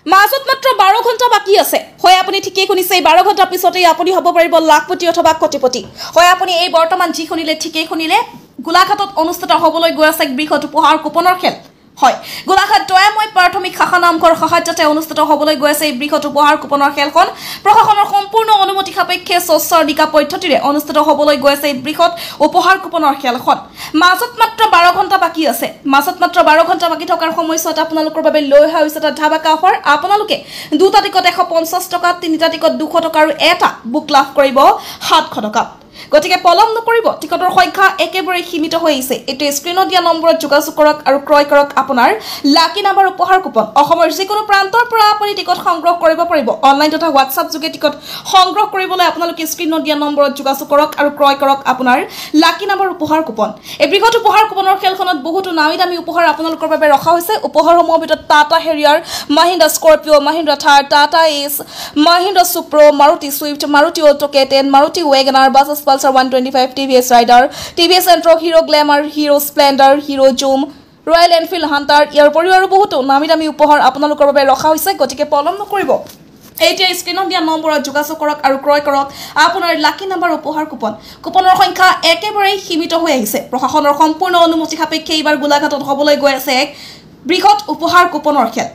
মাজত মাত্ৰ 12 ঘণ্টা বাকি আছে হয় আপুনি ঠিকই শুনিছে 12 ঘণ্টা পিছতেই আপুনি হ'ব পাৰিব লাখপতি অথবা কোটিপতি হয় আপুনি এই বৰ্তমান যি শুনিলে ঠিকই শুনিলে গোলাঘাটত অনুষ্ঠিত হ'বলৈ গৈ আছে বৃহৎ উপহাৰ কুপনৰ খেল হয় গোলাঘাট দয়াময় প্ৰাথমিক শাখা নামঘৰ সহায়তে অনুষ্ঠিত হ'বলৈ গৈ আছে বৃহৎ উপহাৰ কুপনৰ খেলখন প্ৰশাসনৰ সম্পূৰ্ণ অনুমতি সাপেক্ষে স্বচ্ছাধিকাৰ পদ্ধতিৰে অনুষ্ঠিত হ'বলৈ গৈ আছে বৃহৎ উপহাৰ কুপনৰ খেলখন মাজত মাত্ৰ 12 ঘণ্টা বাকি আছে মাজত মাত্ৰ 12 ঘণ্টা বাকি থকাৰ সময়ছোৱাত আপোনালোকৰ বাবে লৈ অহা হৈছে এটা ধাবাকা অফাৰ আপোনালোকে দুটা টিকট 150 টকা তিনিটা টিকট 200 টকা আৰু এটা বুক লাভ কৰিব 700 টকা গতিকে পলম নকৰিব টিকটৰ সংখ্যা একেবাৰে সীমিত হৈ আছে এটো স্ক্ৰিনত দিয়া নম্বৰত যোগাযোগ কৰক আৰু ক্ৰয় কৰক আপোনাৰ লাকি নাম্বাৰ উপহাৰ কুপন অসমৰ যিকোনো প্ৰান্তৰ পৰা আপুনি টিকট সংগ্ৰহ কৰিব পাৰিব অনলাইন তথা হোৱাটছআপ যোগে টিকট সংগ্ৰহ কৰিবলৈ আপোনালোকে স্ক্ৰিনত দিয়া নম্বৰত যোগাযোগ কৰক আৰু ক্ৰয় কৰক আপোনাৰ লাকি নাম্বাৰ উপহাৰ কুপন এই বৃহৎ উপহাৰ কুপনৰ খেলখনত বহুতো নামী দামী উপহাৰ আপোনালোকৰ বাবে ৰখা হৈছে উপহাৰসমূহৰ ভিতৰত Tata Harrier Mahindra Scorpio Mahindra Thar Tata Ace Mahindra Supro Maruti Swift Maruti Alto K10 Maruti WagonR Bajaj Pulsar 125 TVS Rider TVS Entro Hero Glamour Hero Splendor Hero Zoom Royal Enfield Hunter ইয়াৰ পৰিও আৰু বহুতো নামী দামী উপহাৰ আপোনালোকৰ বাবে ৰখা হৈছে গতিকে পলম নকৰিব এইটা স্ক্ৰিনত দিয়া নম্বৰত যোগাযোগ কৰক আৰু ক্ৰয় কৰক আপোনাৰ লাকি নাম্বাৰ উপহাৰ কুপন কুপনৰ সংখ্যা একেবাৰে সীমিত হৈ আহিছে প্ৰশাসনৰ সম্পূৰ্ণ অনুমতি সাপেক্ষে এইবাৰ গোলাঘাটত হ'বলৈ গৈ আছে এক বৃহৎ উপহাৰ কুপনৰ খেল